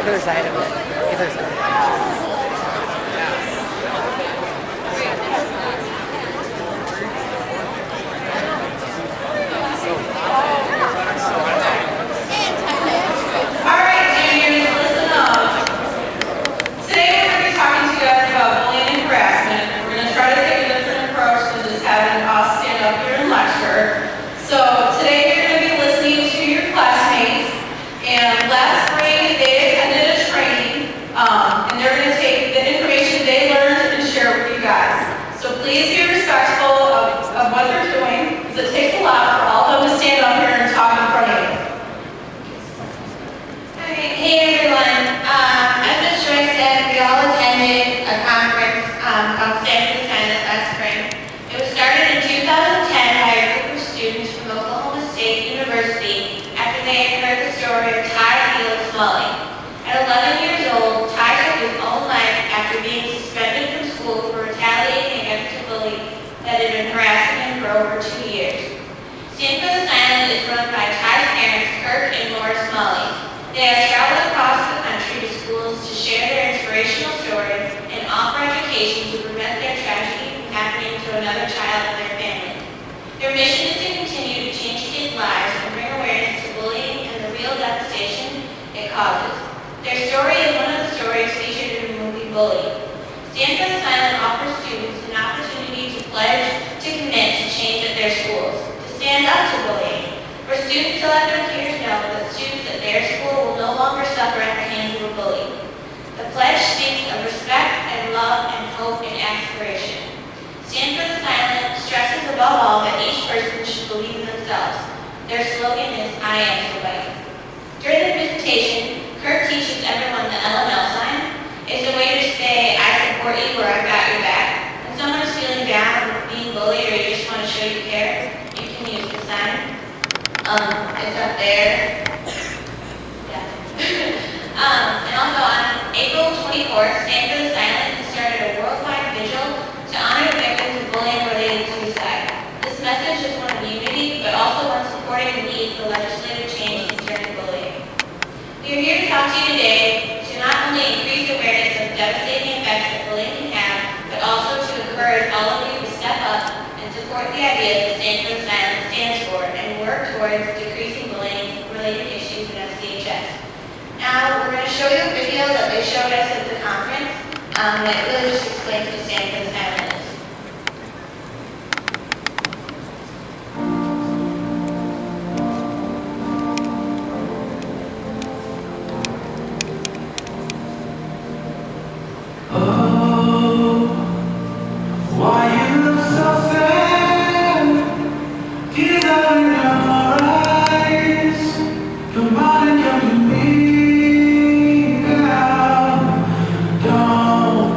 Either side of it. Either side. Alright, juniors, listen up. Today we're going to be talking to you guys about bullying and harassment. We're going to try to take a different approach than just having us stand up here and lecture. So today you're going to be listening to your classmates, and last spring they attended a training, and they're going to take the information they learned and share it with you guys. So please be respectful of what they're doing, because it takes a lot for all of them to stand up here and talk in front of you. Hey everyone, as Ms. Joy said, we all attended a conference called Stand for the Silent last spring. It was started in 2010 by a group of students from Oklahoma State University after they had heard the story of Ty Felix Smalley. At 11 years old, Ty took his own life after being suspended from school for retaliating against a bully that had been harassing him for over 2 years. Stand for the Silent is run by Ty's parents, Kirk and Laura Smalley. They have traveled across the country to schools to share their inspirational stories and offer education to prevent their tragedy from happening to another child in their family. Their mission is to continue to change kids' lives and bring awareness to bullying and the real devastation it causes. Their story is one of the stories featured in the movie Bully. Stand for the Silent offers students an opportunity to pledge to commit to change at their schools, to stand up to bullying, for students to let their peers know that students at their school will no longer suffer at the hands of a bully. The pledge speaks of respect and love and hope and aspiration. Stand for the Silent stresses above all that each person should believe in themselves. Their slogan is, I am somebody. During the presentation, Kirk teaches everyone the LML sign. It's a way to say, I support you or I've got your back. When someone is feeling down or being bullied or you just want to show you care, you can use the sign. It's up there. Yeah. And also on April 24th, Stand for the Silent has started a worldwide vigil to honor victims of bullying-related suicide. This message is one of unity, but also one supporting the need for legislative change concerning bullying. We are here to talk to you today to not only increase awareness of the devastating effects that bullying can have, but also to encourage all of you to step up and support the ideas that Stand for the Silent stands for and work towards decreasing bullying-related issues in SDHS. Now, we're going to show you a video that they showed us at the conference that really just explains what Stand for the Silent is. Why you look so sad? Tears are in your eyes. Come on and come to me now. Don't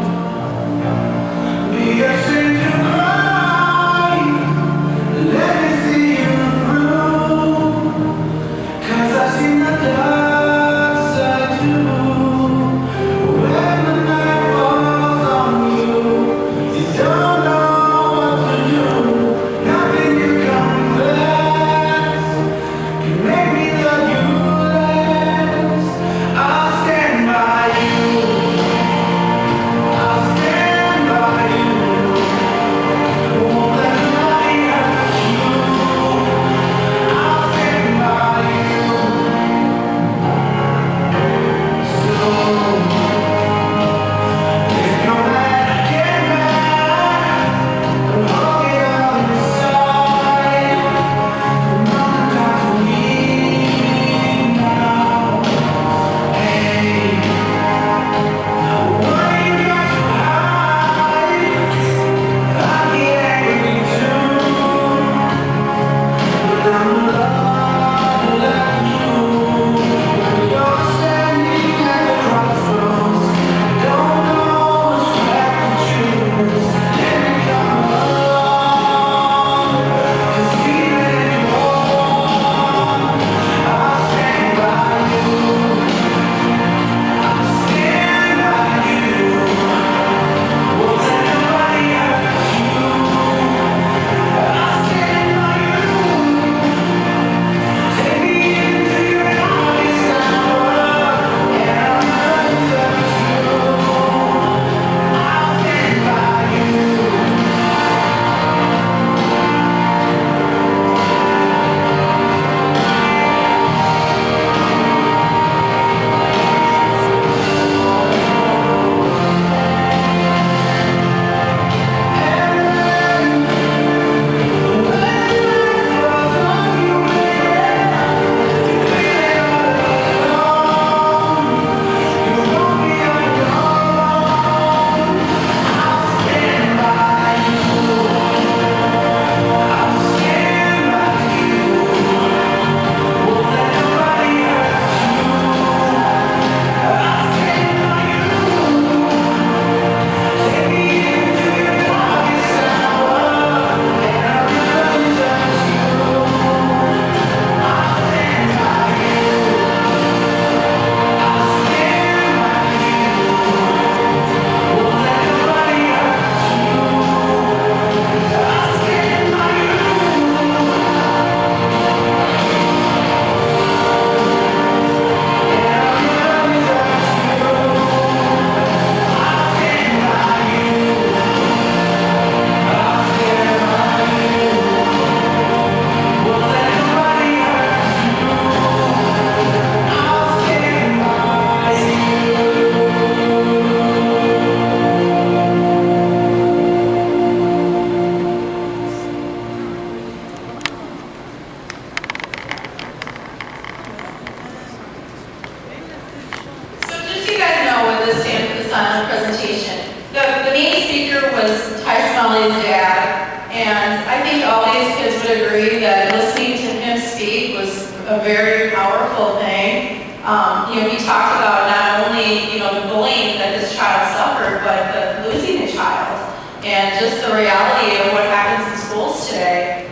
Ellie's dad, and I think all these kids would agree that listening to him speak was a very powerful thing. He talked about not only, the bullying that this child suffered, but the losing a child, and just the reality of what happens in schools today.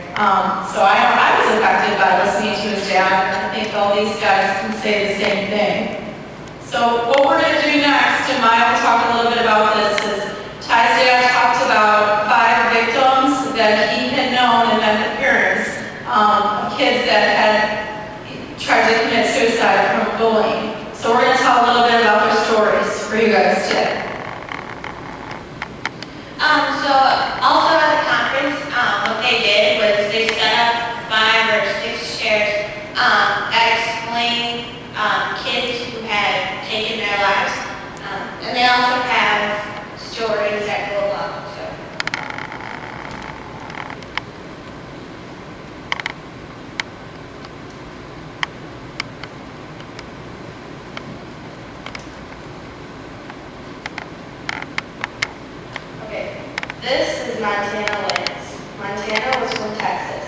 So I was affected by listening to his dad, and I think all these guys can say the same thing. So what we're going to do next, and Maya will talk a little bit about this, is Ty's dad talked about 5 victims that he had known and met the parents of kids that had tried to commit suicide from bullying. So we're going to tell a little bit about their stories for you guys today. So also at the conference, what they did was they set up 5 or 6 chairs that explained kids who had taken their lives, and they also have stories that go along. So. Okay, this is Montana Lance. Montana was from Texas.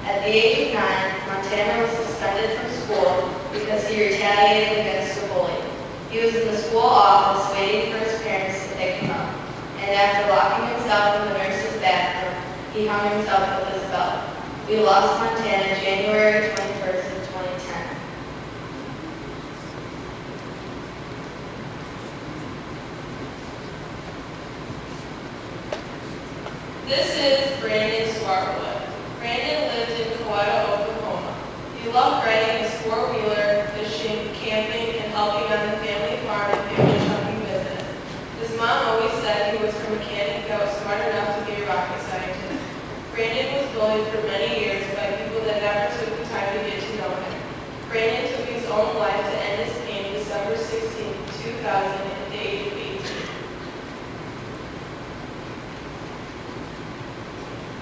At the age of 9, Montana was suspended from school because he retaliated against a bully. He was in the school office waiting for his parents to pick him up, and after locking himself in the nurse's bathroom, he hung himself with his belt. We lost Montana January 21st of 2010. This is Brandon Swartwood. Brandon lived in Coweta, Oklahoma. He loved riding his 4-wheeler, fishing, camping, and helping on the family farm and family trucking business. His mom always said he was her mechanic that was smart enough to be a rocket scientist. Brandon was bullied for many years by people that never took the time to get to know him. Brandon took his own life to end his pain December 16, 2000 at the age of 18.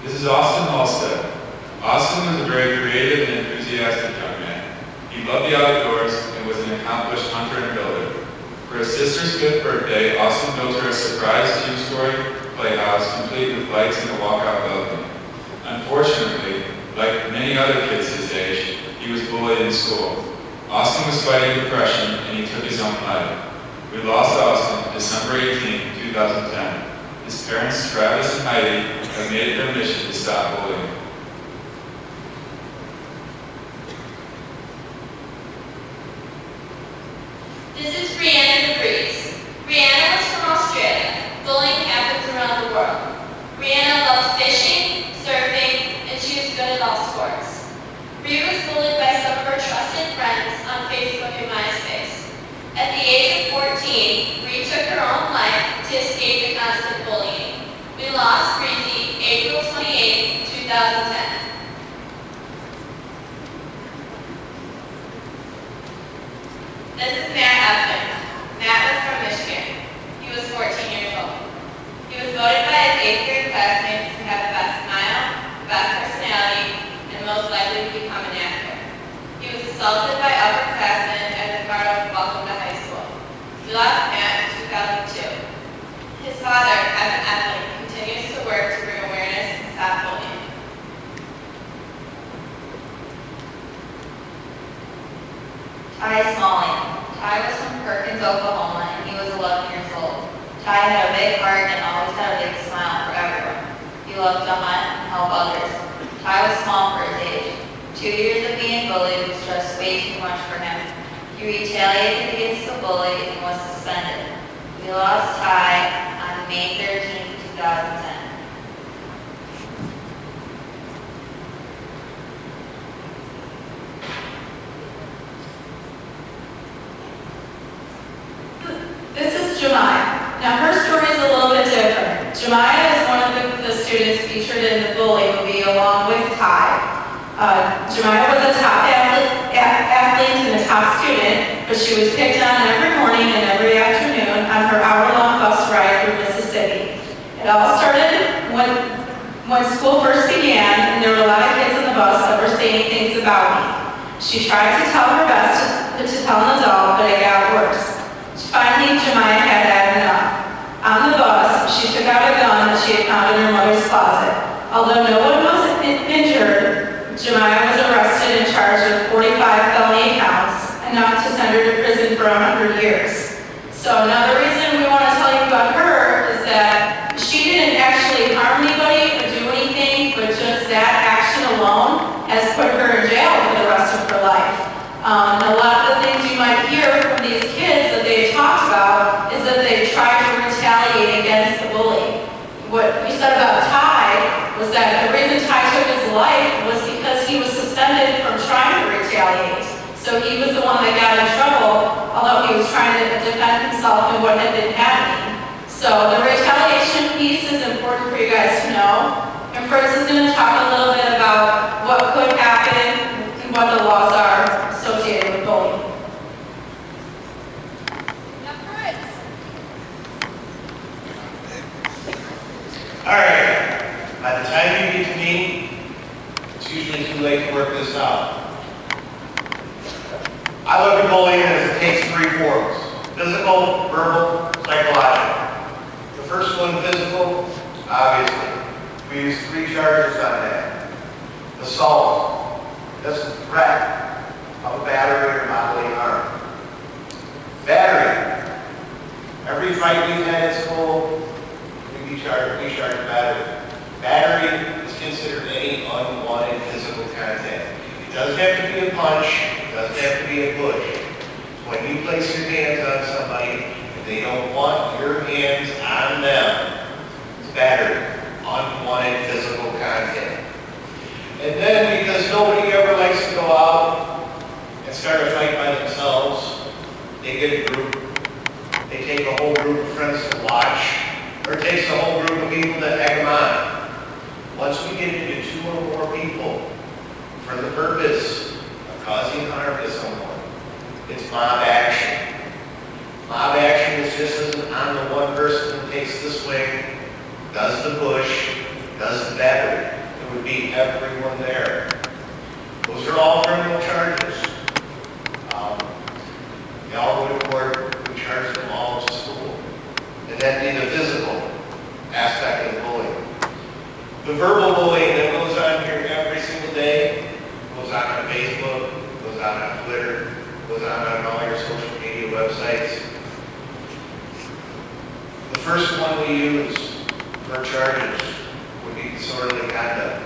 This is Austin Halstead. Austin was a very creative and enthusiastic young man. He loved the outdoors and was an accomplished hunter and builder. For his sister's 5th birthday, Austin built her a surprise 2-story playhouse complete with lights and a walkout balcony. Unfortunately, like many other kids his age, he was bullied in school. Austin was fighting depression and he took his own life. We lost Austin December 18, 2010. His parents, Travis and Heidi, have made it their mission to stop bullying. This is Brianna DeVries. Brianna was from Australia. Bullying happens around the world. Brianna loved fishing, surfing, and she was good at all sports. Bree was bullied by some of her trusted friends on Facebook and MySpace. At the age of 14, Bree took her own life to escape the constant bullying. We lost Breezy April 28, 2010. This is Matt Husband. Matt was from Michigan. He was 14 years old. He was voted by his 8th grade classmates to have the best smile, the best personality, and most likely to become an actor. He was assaulted by upperclassmen as a part of Welcome to High School. We lost Matt in 2002. His father, Kevin Etling, continues to work to bring awareness and stop bullying. Ty Smalling. Ty was from Perkins, Oklahoma, and he was 11 years old. Ty had a big heart and always had a big smile for everyone. He loved to hunt and help others. Ty was small for his age. 2 years of being bullied was just way too much for him. He retaliated against the bully and was suspended. We lost Ty on May 13, 2010. This is Jemiah. Now her story is a little bit different. Jemiah is one of the students featured in the Bully movie along with Ty. Jemiah was a top athlete and a top student, but she was picked on every morning and every afternoon on her hour-long bus ride through Mississippi. It all started when school first began, and there were a lot of kids on the bus that were saying things about me. She tried to tell her best to tell an adult, but it got worse. Finally, Jemiah had enough. On the bus, she she took out a gun that she had found in her mother's closet. Although no one was injured, Jemiah was arrested and charged with 45 felony counts, enough to send her to prison for 100 years. So another reason we want to tell you about her is that she didn't actually harm anybody or do anything, but just that action alone has put her in jail for the rest of her life. And a lot of the things you might hear from these kids that they talked about is that they tried to retaliate against the bully. What you said about Ty was that the reason Ty took his life was because he was suspended from trying to retaliate. So he was the one that got in trouble, although he was trying to defend himself and what had been happening. So the retaliation piece is important for you guys to know. And Fritz is going to talk a little bit about what could happen and what the laws are associated with bullying. All right, by the time you get to me, it's usually too late to work this out. I look at bullying as it takes three forms: physical, verbal, psychological. The first one, physical, obviously. We use three charges on that. Assault, that's the threat of battery or bodily harm. Battery, every fight we've had at school, we charge battery. Battery is considered any unwanted physical contact. It doesn't have to be a punch, it doesn't have to be a push. When you place your hands on somebody and they don't want your hands on them, it's battery, unwanted physical contact. And then, because nobody ever likes to go out and start a fight by themselves, they get a group. They take a whole group of friends to watch, or it takes a whole group of people to egg them on. Once we get into 2 or more people for the purpose of causing harm to someone, it's mob action. Mob action is just as on the one person that takes the swing, does the push, does the battery. It would be everyone there. Those are all criminal charges. They all go to court. We charge them all to school. And that'd be the physical aspect of the bullying. The verbal bullying that goes on here every single day, goes on Facebook, goes on Twitter, goes on all your social media websites. The first one we use for charges would be disorderly conduct.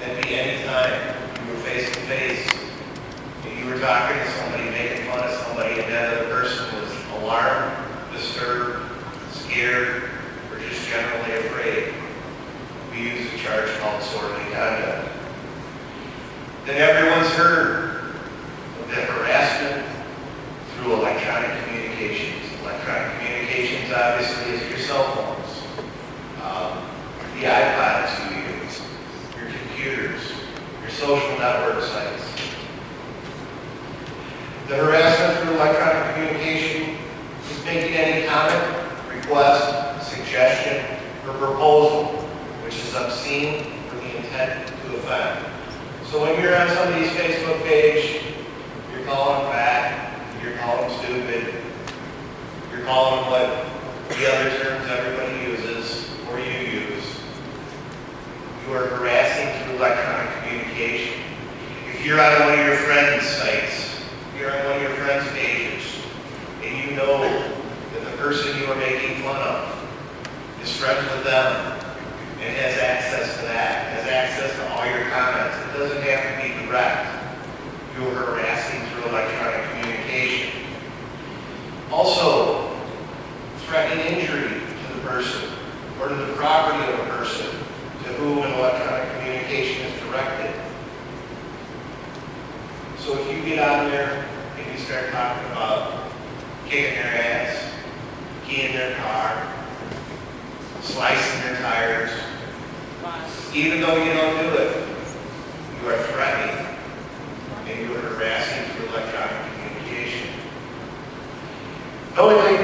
That'd be any time you were face to face and you were talking to somebody, making fun of somebody, and that other person was alarmed, disturbed, scared, or just generally afraid. We use a charge called disorderly conduct. Then everyone's heard of the harassment through electronic communications. Electronic communications obviously is your cell phones, the iPods you use, your computers, your social network sites. The harassment through electronic communication is making any comment, request, suggestion, or proposal which is obscene with the intent to offend. So when you're on somebody's Facebook page, you're calling them fat, you're calling them stupid, you're calling them what the other terms everybody uses or you use. You are harassing through electronic communication. If you're on one of your friends' sites, you're on one of your friends' pages, and you know that the person you are making fun of is friends with them and has access to that, has access to all your comments. It doesn't have to be direct. You're harassing through electronic communication. Also, threatening injury to the person or to the property of a person to whom an electronic communication is directed. So if you get on there and you start talking about kicking their ass, keying their car, slicing their tires, even though you don't do it, you are threatening and you are harassing through electronic communication. Knowingly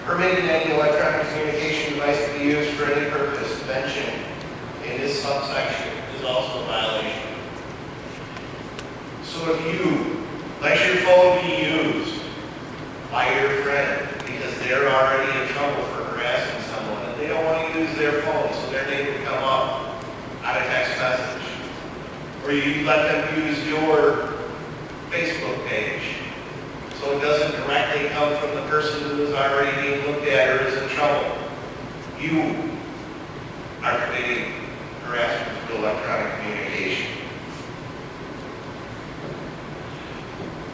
permitting any electronic communication device to be used for any purpose mentioned in this subsection is also a violation. So if you let your phone be used by your friend because they're already in trouble for harassing someone, use their phone, so their name would come up on a text message. Or you let them use your Facebook page, so it doesn't directly come from the person who is already being looked at or is in trouble. You are committing harassment through electronic communication.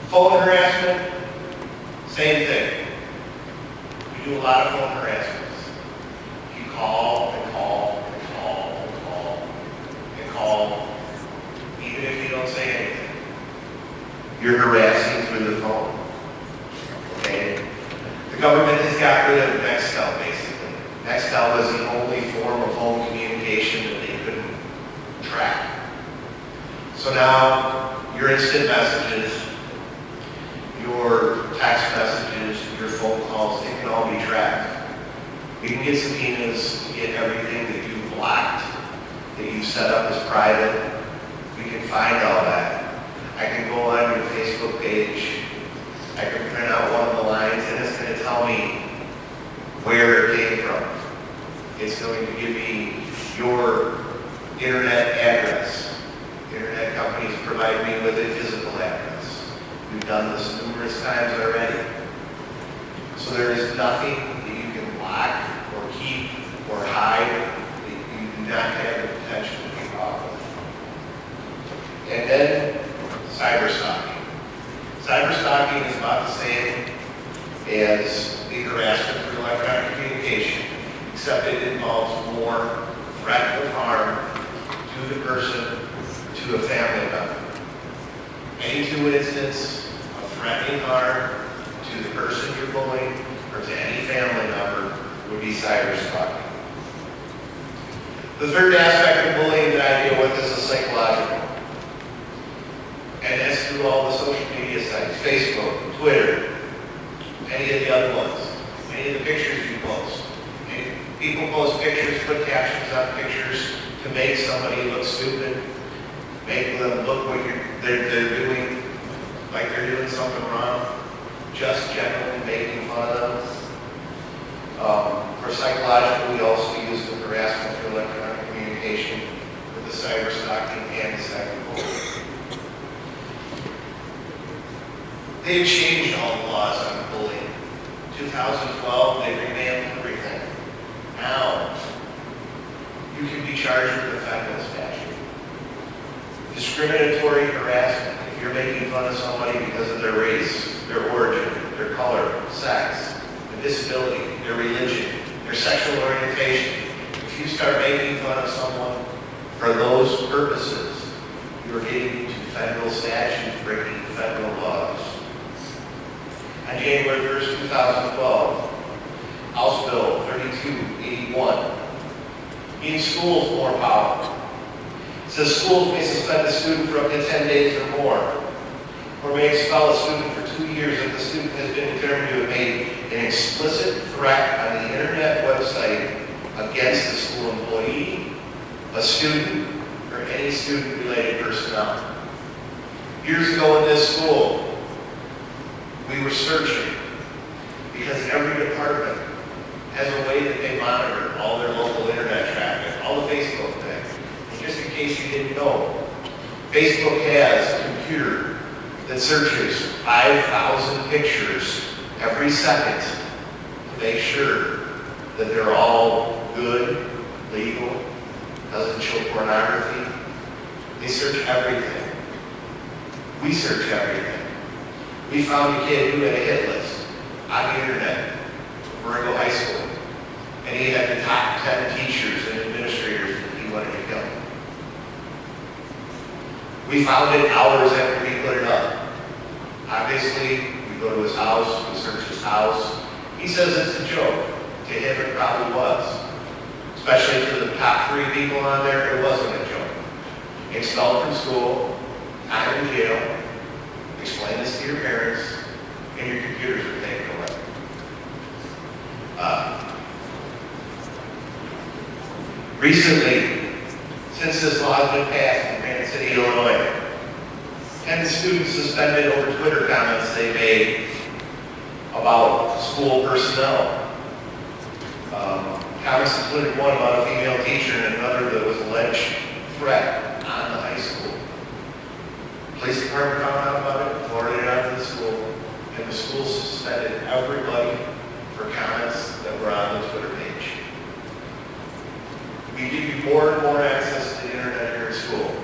Phone harassment, same thing. We do a lot of phone harassments. You call and call and call and call and call, even if you don't say anything. You're harassing through the phone. Okay? The government has got rid of Nextel, basically. Nextel was the only form of phone communication that they couldn't track. So now, your instant messages, your text messages, your phone calls, they can all be tracked. We can get subpoenas to get everything that you've blocked, that you've set up as private. We can find all that. I can go on your Facebook page, I can print out one of the lines, and it's going to tell me where it came from. It's going to give me your internet address. Internet companies provide me with a physical address. We've done this numerous times already. So there is nothing that you can block or keep or hide that you do not have the potential to be caught with. And then cyber stalking. Cyber stalking is about the same as the harassment through electronic communication, except it involves more threat of harm to the person, to a family member. Any two instances of threatening harm to the person you're bullying or to any family member would be cyber stalking. The third aspect of bullying that I deal with is the psychological. And that's through all the social media sites, Facebook, Twitter, any of the other ones, any of the pictures you post. And people post pictures, put captions on pictures to make somebody look stupid, make them look what they're doing, like they're doing something wrong, just generally making fun of them. For psychological, we also use the harassment through electronic communication with the cyber stalking and the cyberbullying. They've changed all the laws on bullying. 2012, they revamped everything. Now, you can be charged with a federal statute. Discriminatory harassment. If you're making fun of somebody because of their race, their origin, their color, sex, their disability, their religion, their sexual orientation, if you start making fun of someone for those purposes, you're getting into federal statutes, breaking federal laws. On January 1st, 2012, House Bill 3281, giving schools more power. It says schools may suspend a student for up to 10 days or more, or may expel a student for 2 years if the student has been determined to have made an explicit threat on the internet website against the school employee, a student, or any student-related personnel. Years ago in this school, we were searching because every department has a way that they monitor all their local internet traffic, all the Facebook things. And just in case you didn't know, Facebook has a computer that searches 5,000 pictures every second to make sure that they're all good, legal, doesn't show pornography. They search everything. We search everything. We found a kid who had a hit list on the internet, Marengo High School, and he had the top 10 teachers and administrators that he wanted to kill. We found it hours after we put it up. Obviously, we go to his house, we search his house. He says it's a joke. To him, it probably was. Especially to the top 3 people on there, it wasn't a joke. Expelled from school, time in jail. Explain this to your parents, and your computers are taken away. Recently, since this law has been passed in Granite City, Illinois, 10 students suspended over Twitter comments they made about school personnel. Comments included one about a female teacher and another that was alleged threat on the high school. Police department found out about it, forwarded it out to the school, and the school suspended everybody for comments that were on the Twitter page. We give you more and more access to the internet here at school.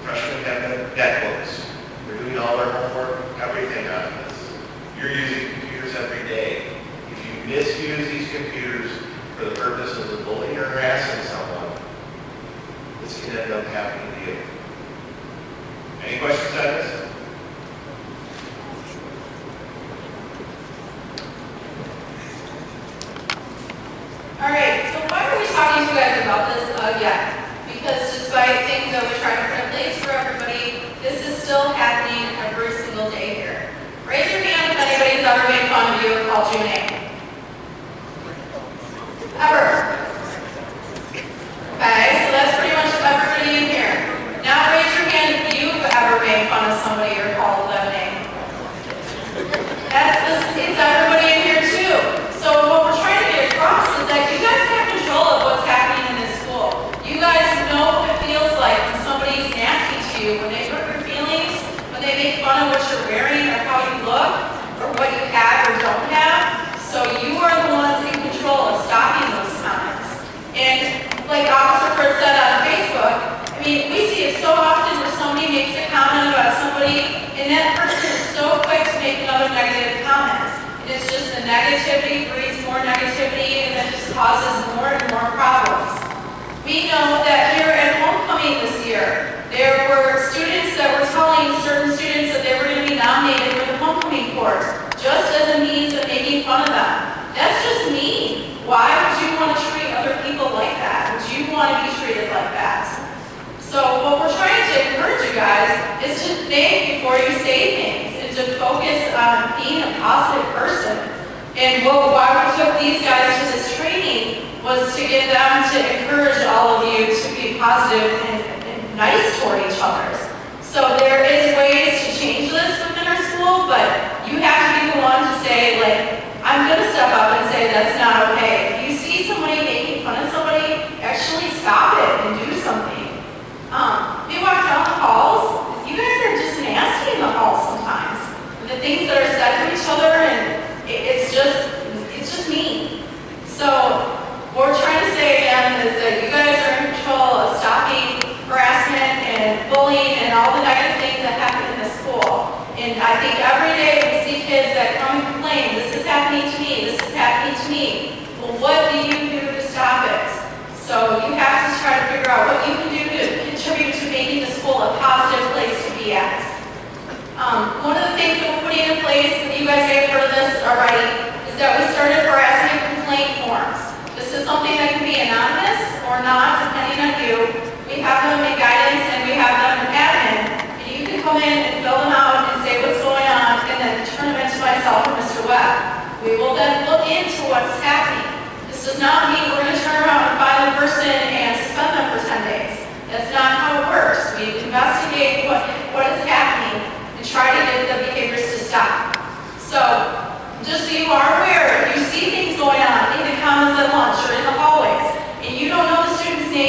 Freshmen have netbooks. They're doing all their homework, everything on this. You're using computers every day. If you misuse these computers for the purpose of bullying or harassing someone, this can end up happening to you. Any questions on this? All right, so why are we talking to you guys about this again? Because despite things that we're trying to put in place for everybody, this is still happening every single day here. Raise your hand if anybody's ever made fun of you or called you a name. Ever. Okay, so that's pretty much everybody in here. Now raise your hand if you've ever made fun of somebody or called them a name. It's everybody in here too. So what we're trying to get across is that you guys have control of what's happening in this school. You guys know what it feels like when somebody's nasty to you, when they hurt your feelings, when they make fun of what you're wearing or how you look, or what you have or don't have. So you are the ones in control of stopping those comments. And like Officer Kurt said on Facebook, I mean, we see it so often where somebody makes a comment about somebody, and that person is so quick to make another negative comment. And it's just the negativity breeds more negativity, and that just causes more and more problems. We know that here at homecoming this year, there were students that were telling certain students that they were going to be nominated for the homecoming court, just as a means of making fun of them. That's just mean. Why would you want to treat other people like that? Would you want to be treated like that? So what we're trying to encourage you guys is to think before you say things and to focus on being a positive person. And why we took these guys to this training was to get them to encourage all of you to be positive and nice toward each other. So there is ways to change this within our school, but you have to be the one to say, like, I'm going to step up and say that's not okay. If you see somebody making fun of somebody, actually stop it and do something. We walk down the halls, you guys are just nasty in the halls sometimes. And the things that are said to each other, and it's just mean. So what we're trying to say again is that you guys are in control of stopping harassment and bullying and all the negative things that happen in the school. And I think every day we see kids that come and complain, this is happening to me, this is happening to me. Well, what do you do to stop it? So you have to try to figure out what you can do to contribute to making the school a positive place to be at. One of the things that we're putting in place, and you guys may have heard of this already, is that we started harassment complaint forms. This is something that can be anonymous or not, depending on you. We have them in guidance and we have them in admin. And you can come in and fill them out and say what's going on and then turn them into myself or Mr. Webb. We will then look into what's happening. This does not mean we're going to turn around and find the person and suspend them for 10 days. That's not how it works. We investigate what is happening and try to get the behaviors to stop. So, just so you are aware, if you see things going on in the commons at lunch or in the hallways, and you don't know the student's name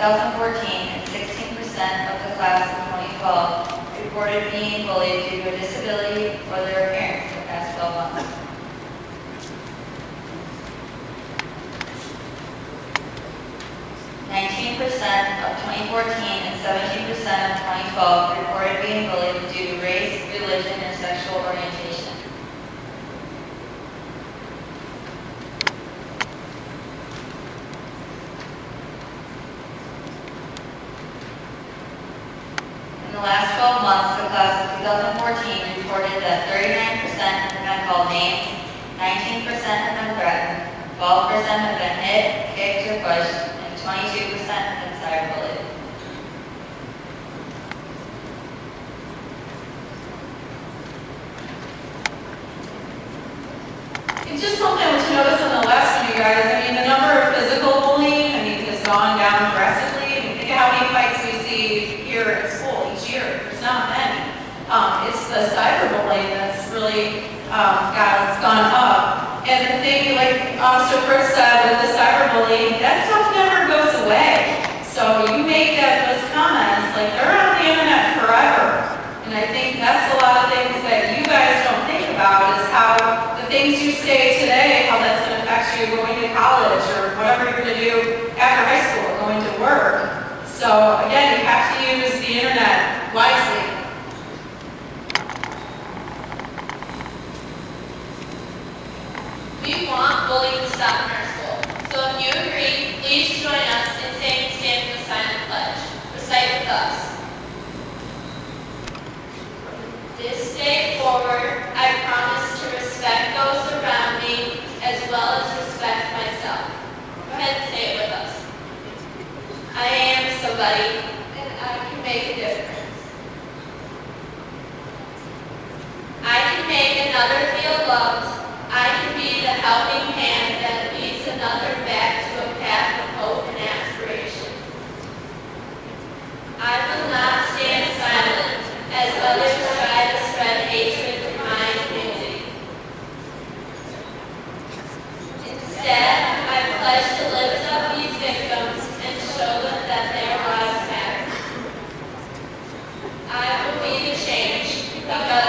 2014, and 16% of the class of 2012 reported being bullied due to a disability or their appearance in the past 12 months. 19% of 2014 and 17% of 2012 reported being bullied due to race, religion, and sexual orientation. In the last 12 months, the class of 2014 reported that 39% have been called names, 19% have been threatened, 12% have been hit, kicked, or pushed, 22% have been cyberbullied. It's just something to notice on the last one, you guys. I mean, the number of physical bullying, has gone down drastically. Think of how many fights we see here at school each year. There's not many. It's the cyberbullying that's really gone up. And the thing, like Officer Fritz said, with the cyberbullying, that stuff never goes away. So you make those comments, like they're on the internet forever. And I think that's a lot of things that you guys don't think about is how the things you say today, how that's going to affect you going to college or whatever you're going to do after high school, going to work. So again, you have to use the internet wisely. We want bullying to stop in our school. So if you agree, please join us in saying stand for the silent pledge. Recite with us. This day forward, I promise to respect those around me as well as respect myself. Go ahead and say it with us. I am somebody, and I can make a difference. I can make another feel loved. I can be the helping hand that leads another back to a path of hope and aspiration. I will not stand silent as others try to spread hatred through my community. Instead, I pledge to lift up these victims and show them that their lives matter. I will be the change because